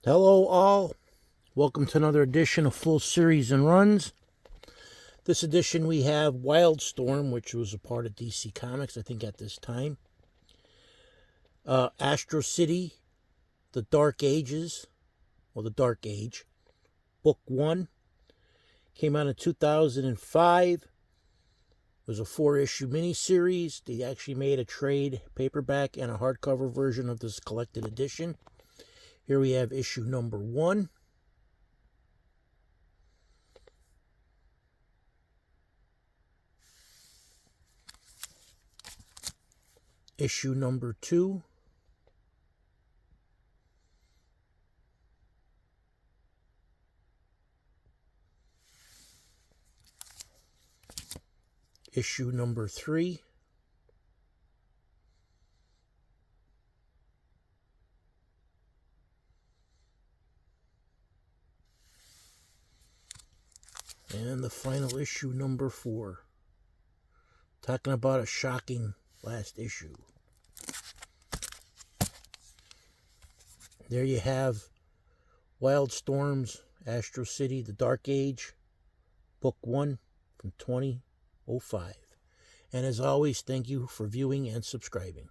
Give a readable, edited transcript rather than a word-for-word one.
Hello all, welcome to another edition of Full Series and Runs. This edition we have Wildstorm, which was a part of DC Comics, I think at this time. Astro City, The Dark Ages, or The Dark Age, Book 1. Came out in 2005. It was a 4-issue miniseries. They actually made a trade paperback and a hardcover version of this collected edition. Here we have issue number 1. Issue number 2. Issue number 3. And the final issue number 4. Talking about a shocking last issue. There you have Wildstorm's Astro City, The Dark Age, Book 1 from 2005. And as always, thank you for viewing and subscribing.